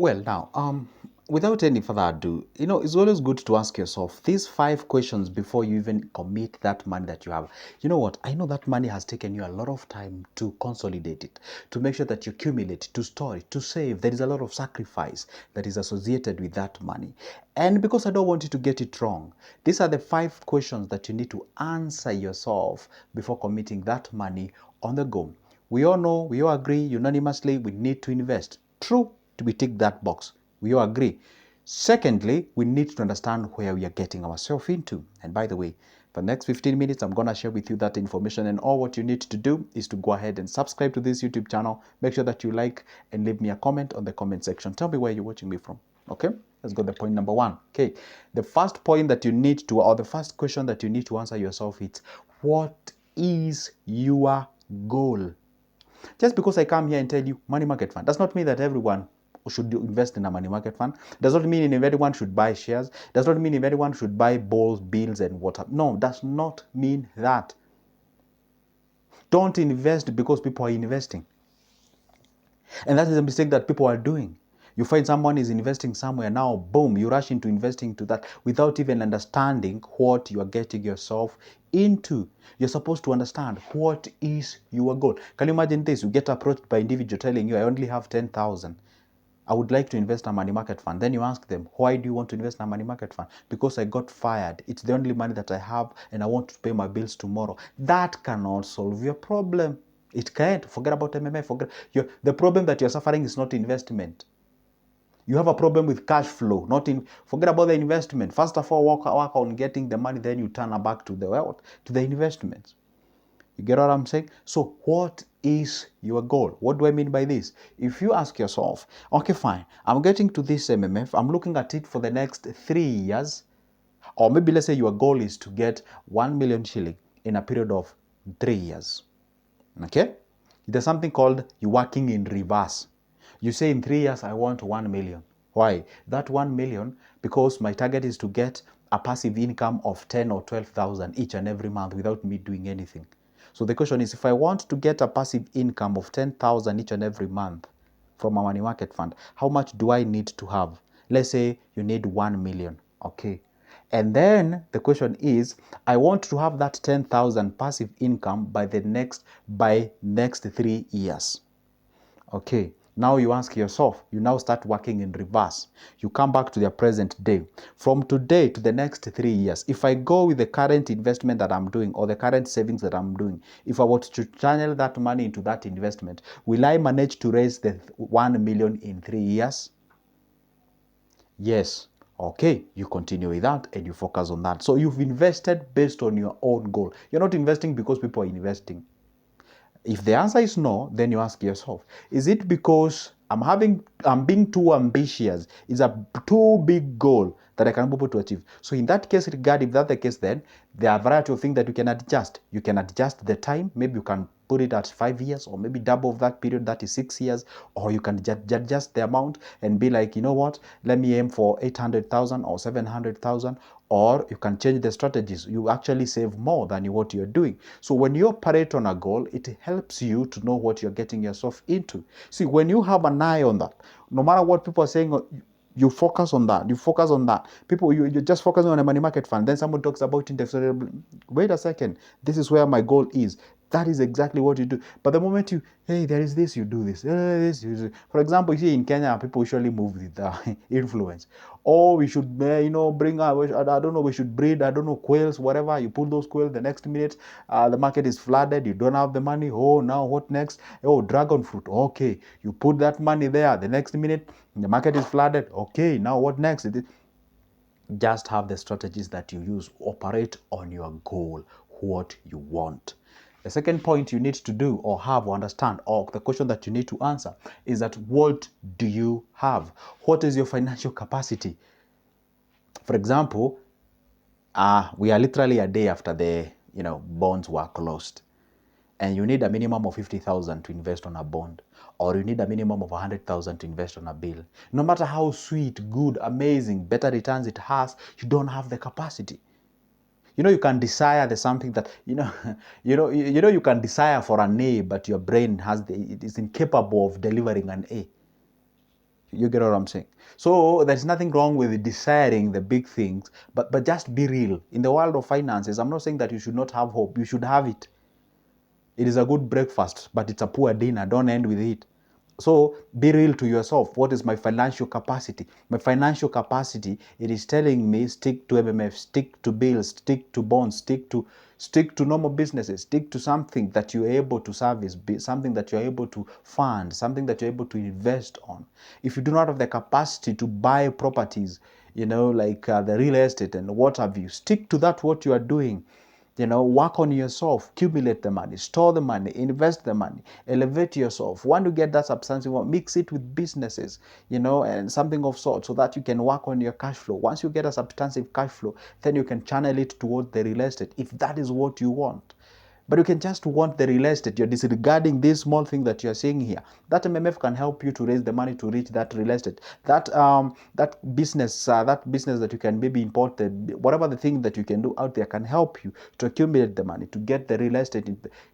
Well, now, without any further ado, it's always good to ask yourself these 5 questions before you even commit that money that you have. You know what? I know that money has taken you a lot of time to consolidate it, to make sure that you accumulate, to store it, to save. There is a lot of sacrifice that is associated with that money. And because I don't want you to get it wrong, these are the 5 questions that you need to answer yourself before committing that money on the go. We all know, we all agree unanimously we need to invest. True, we tick that box. We all agree. Secondly, we need to understand where we are getting ourselves into. And by the way, for the next 15 minutes, I'm going to share with you that information, and all what you need to do is to go ahead and subscribe to this YouTube channel. Make sure that you like and leave me a comment on the comment section. Tell me where you're watching me from. Okay, let's go to point number 1. Okay, the first point that you need to, or the first question that you need to answer yourself is, what is your goal? Just because I come here and tell you money market fund does not mean that everyone should invest in a money market fund. Does not mean everyone should buy shares. Does not mean everyone should buy balls, bills, and water. No, does not mean that. Don't invest because people are investing. And that is a mistake that people are doing. You find someone is investing somewhere, now boom, you rush into investing to that without even understanding what you are getting yourself into. You're supposed to understand what is your goal. Can you imagine this? You get approached by individual telling you, I only have 10,000. I would like to invest in a money market fund. Then you ask them, why do you want to invest in a money market fund? Because I got fired. It's the only money that I have and I want to pay my bills tomorrow. That cannot solve your problem. It can't. Forget about MMA. The problem that you're suffering is not investment. You have a problem with cash flow, not in. Forget about the investment. First of all, work on getting the money, then you turn back to the wealth, to the investments. You get what I'm saying? So what is your goal? What do I mean by this? If you ask yourself, okay, fine, I'm getting to this MMF, I'm looking at it for the next 3 years, or maybe let's say your goal is to get 1 million shilling in a period of 3 years. Okay? There's something called you working in reverse. You say in 3 years, I want 1 million. Why? That 1 million, because my target is to get a passive income of 10 or 12,000 each and every month without me doing anything. So the question is, if I want to get a passive income of 10,000 each and every month from a money market fund, how much do I need to have? Let's say you need 1 million. Okay. And then the question is, I want to have that 10,000 passive income by next 3 years. Okay. Now you ask yourself, you now start working in reverse. You come back to the present day. From today to the next 3 years, if I go with the current investment that I'm doing or the current savings that I'm doing, if I were to channel that money into that investment, will I manage to raise the 1 million in 3 years? Yes. Okay, you continue with that and you focus on that. So you've invested based on your own goal. You're not investing because people are investing. If the answer is no, then you ask yourself, is it because I'm being too ambitious? Is a too big goal that I can be able to achieve? So in that case, if that's the case, then there are a variety of things that you can adjust. You can adjust the time. Maybe you can put it at 5 years, or maybe double of that period, that is 6 years, or you can adjust the amount and be like, you know what, let me aim for 800,000 or 700,000, or you can change the strategies. You actually save more than what you're doing. So when you operate on a goal, it helps you to know what you're getting yourself into. See, when you have an eye on that, no matter what people are saying, you focus on that. You focus on that. People, you're just focusing on a money market fund. Then someone talks about index. Wait a second. This is where my goal is. That is exactly what you do. But the moment hey, there is this, you do this. This, you do. For example, you see in Kenya, people usually move with influence. Or we should, bring, I don't know, we should breed, I don't know, quails, whatever. You pull those quails, the next minute, the market is flooded. You don't have the money. Oh, now what next? Oh, dragon fruit. Okay. You put that money there. The next minute, the market is flooded. Okay. Now what next? Just have the strategies that you use. Operate on your goal, what you want. The second point you need to do or have or understand, or the question that you need to answer, is that what do you have? What is your financial capacity? For example, we are literally a day after the bonds were closed, and you need a minimum of 50,000 to invest on a bond, or you need a minimum of 100,000 to invest on a bill. No matter how sweet, good, amazing, better returns it has, you don't have the capacity. You can desire the something that you can desire for an A, but your brain it is incapable of delivering an A. You get what I'm saying? So there's nothing wrong with desiring the big things, but just be real. In the world of finances, I'm not saying that you should not have hope. You should have it. It is a good breakfast, but it's a poor dinner. Don't end with it. So be real to yourself. What is my financial capacity? My financial capacity, it is telling me stick to MMF, stick to bills, stick to bonds, stick to normal businesses, stick to something that you're able to service, something that you're able to fund, something that you're able to invest on. If you do not have the capacity to buy properties, like the real estate and what have you, stick to that what you are doing. Work on yourself, accumulate the money, store the money, invest the money, elevate yourself. When you get that substantive one, mix it with businesses, and something of sort, so that you can work on your cash flow. Once you get a substantive cash flow, then you can channel it towards the real estate if that is what you want. But you can just want the real estate. You're disregarding this small thing that you're seeing here. That MMF can help you to raise the money to reach that real estate. That business that you can maybe import, whatever the thing that you can do out there can help you to accumulate the money to get the real estate.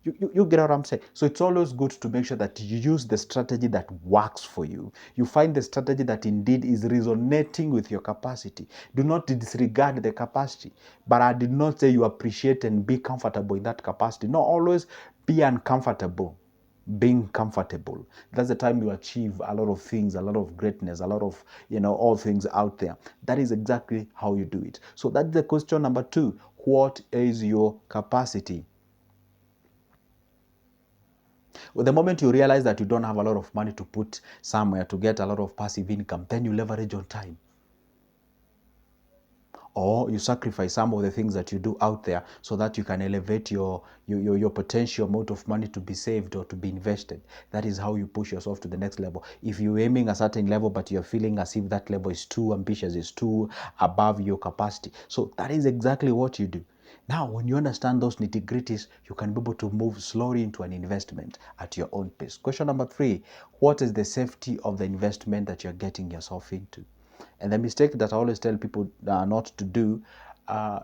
You get what I'm saying? So it's always good to make sure that you use the strategy that works for you. You find the strategy that indeed is resonating with your capacity. Do not disregard the capacity. But I did not say you appreciate and be comfortable in that capacity. No, always be uncomfortable. Being comfortable. That's the time you achieve a lot of things, a lot of greatness, a lot of, all things out there. That is exactly how you do it. So that's the question number 2. What is your capacity? Well, the moment you realize that you don't have a lot of money to put somewhere to get a lot of passive income, then you leverage on time. Or you sacrifice some of the things that you do out there so that you can elevate your potential amount of money to be saved or to be invested. That is how you push yourself to the next level. If you're aiming a certain level but you're feeling as if that level is too ambitious, is too above your capacity, so that is exactly what you do. Now, when you understand those nitty-gritties, you can be able to move slowly into an investment at your own pace. Question number 3, what is the safety of the investment that you're getting yourself into? And the mistake that I always tell people not to do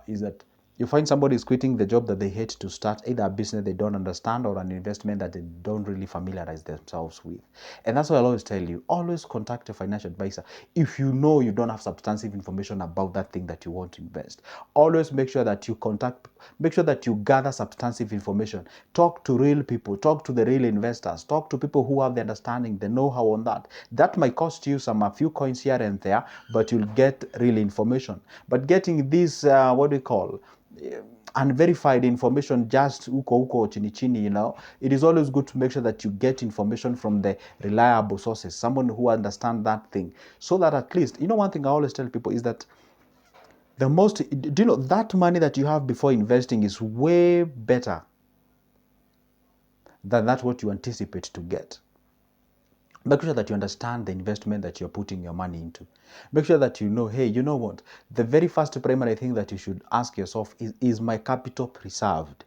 is that you find somebody is quitting the job that they hate to start, either a business they don't understand or an investment that they don't really familiarize themselves with. And that's why I always tell you, always contact a financial advisor. If you know you don't have substantive information about that thing that you want to invest, always make sure that you gather substantive information. Talk to real people, talk to the real investors, talk to people who have the understanding, the know-how on that. That might cost you a few coins here and there, but you'll get real information. But getting this, unverified information just huko chini chini, it is always good to make sure that you get information from the reliable sources, someone who understands that thing, so that at least, one thing I always tell people is that do you know that money that you have before investing is way better than that what you anticipate to get. Make sure that you understand the investment that you're putting your money into. Make sure that you know, hey, you know what? The very first primary thing that you should ask yourself is my capital preserved?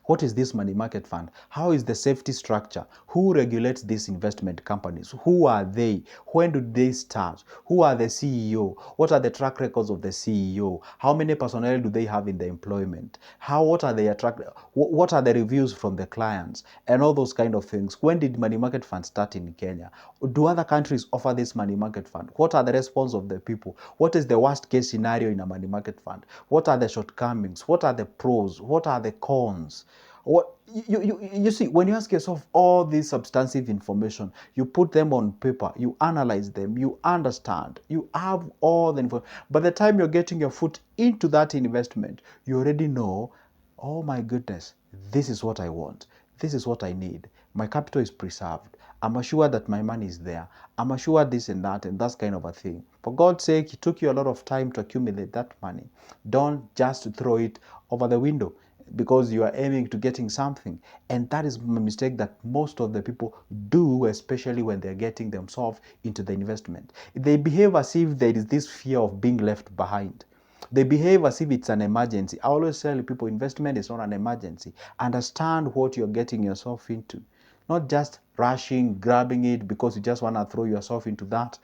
What is this money market fund? How is the safety structure? Who regulates these investment companies? Who are they? When do they start? Who are the CEO? What are the track records of the CEO? How many personnel do they have in the employment? What are the reviews from the clients? And all those kind of things. When did money market fund start in Kenya? Do other countries offer this money market fund? What are the response of the people? What is the worst case scenario in a money market fund? What are the shortcomings? What are the pros? What are the cons? What you see, when you ask yourself all this substantive information, you put them on paper, you analyze them, you understand, you have all the information. By the time you're getting your foot into that investment, you already know, oh my goodness, this is what I want, this is what I need. My capital is preserved. I'm assured that my money is there. I'm assured this and that's kind of a thing. For God's sake, it took you a lot of time to accumulate that money. Don't just throw it over the window because you are aiming to getting something. And that is a mistake that most of the people do, especially when they're getting themselves into the investment. They behave as if there is this fear of being left behind. They behave as if it's an emergency. I always tell people investment is not an emergency. Understand what you're getting yourself into. Not just rushing, grabbing it because you just want to throw yourself into that,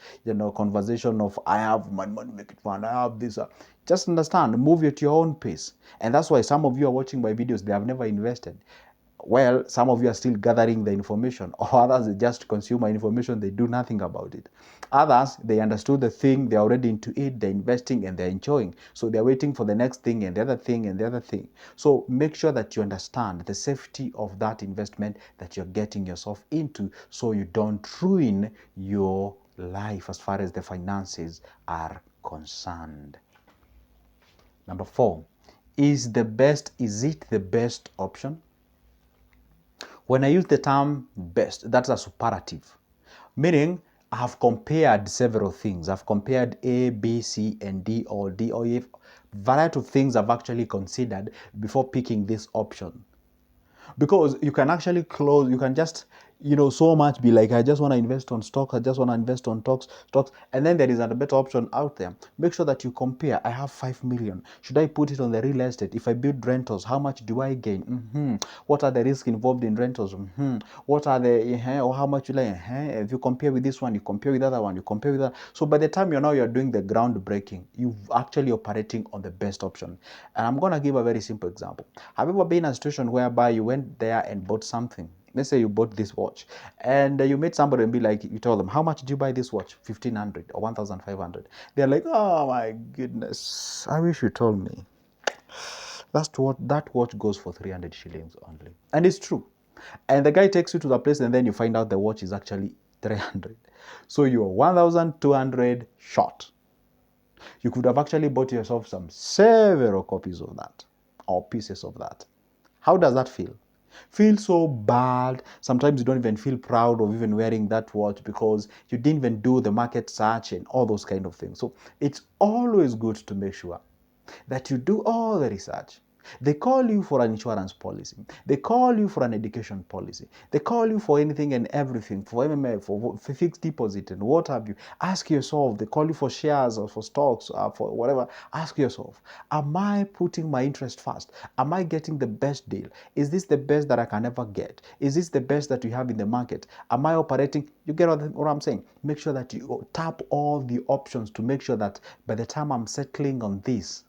conversation of I have my money make it fun, I have this. Just understand, move at your own pace. And that's why some of you are watching my videos, they have never invested. Well, some of you are still gathering the information, or others they just consume information, they do nothing about it. Others, they understood the thing, they're already into it, they're investing and they're enjoying. So they're waiting for the next thing and the other thing and the other thing. So make sure that you understand the safety of that investment that you're getting yourself into, so you don't ruin your life as far as the finances are concerned. Number 4, is it the best option? When I use the term best, that's a superlative, meaning I have compared several things. I've compared A, B, C, and D, or D, or E, variety of things I've actually considered before picking this option. Because you can actually you can just, so much be like, I just want to invest on stocks, I just want to invest on stocks, and then there is a better option out there. Make sure that you compare. I have 5 million. Should I put it on the real estate? If I build rentals, how much do I gain? What are the risks involved in rentals? What are the, or how much will I, if you compare with this one, you compare with the other one, you compare with that. So by the time you're doing the groundbreaking, you're actually operating on the best option. And I'm going to give a very simple example. Have you ever been in a situation whereby you went there and bought something? Let's say you bought this watch, and you meet somebody and be like, you told them, how much did you buy this watch? 1,500 or 1,500. They're like, oh my goodness, I wish you told me. That watch goes for 300 shillings only. And it's true. And the guy takes you to the place, and then you find out the watch is actually 300. So you're 1,200 short. You could have actually bought yourself several copies of that, or pieces of that. How does that feel? Feel so bad. Sometimes you don't even feel proud of even wearing that watch because you didn't even do the market search and all those kind of things. So it's always good to make sure that you do all the research. They call you for an insurance policy. They call you for an education policy. They call you for anything and everything, for MMF, for fixed deposit and what have you. Ask yourself, they call you for shares or for stocks or for whatever. Ask yourself, am I putting my interest first? Am I getting the best deal? Is this the best that I can ever get? Is this the best that you have in the market? Am I operating? You get what I'm saying? Make sure that you tap all the options to make sure that by the time I'm settling on this,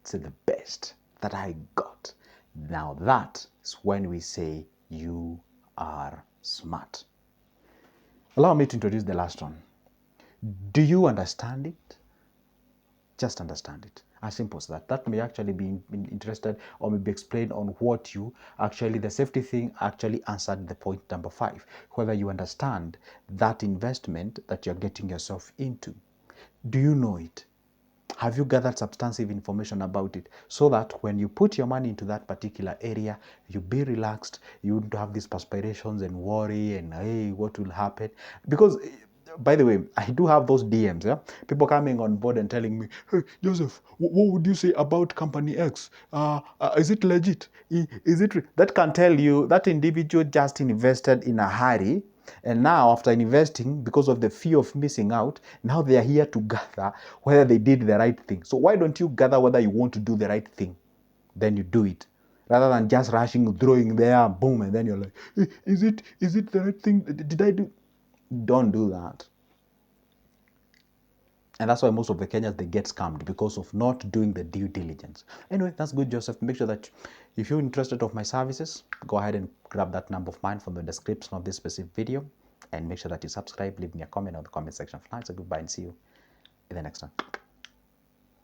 it's the best that I got. Now that is when we say you are smart. Allow me to introduce the last one. Do you understand it? Just understand it. As simple as that. That may actually be interested or maybe explain on what you actually, the safety thing actually answered the point number 5. Whether you understand that investment that you're getting yourself into. Do you know it? Have you gathered substantive information about it so that when you put your money into that particular area, you be relaxed, you don't have these perspirations and worry and, hey, what will happen? Because, by the way, I do have those DMs, yeah? People coming on board and telling me, hey, Joseph, what would you say about company X? Is it legit? Is it? That can tell you that individual just invested in a hurry. And now, after investing, because of the fear of missing out, now they are here to gather whether they did the right thing. So why don't you gather whether you want to do the right thing? Then you do it. Rather than just rushing, throwing there, boom, and then you're like, is it the right thing? Did I do? Don't do that. And that's why most of the Kenyans, they get scammed because of not doing the due diligence. Anyway, that's good, Joseph. Make sure that if you're interested of my services, go ahead and grab that number of mine from the description of this specific video. And make sure that you subscribe, leave me a comment on the comment section. For now, it's a goodbye and see you in the next one.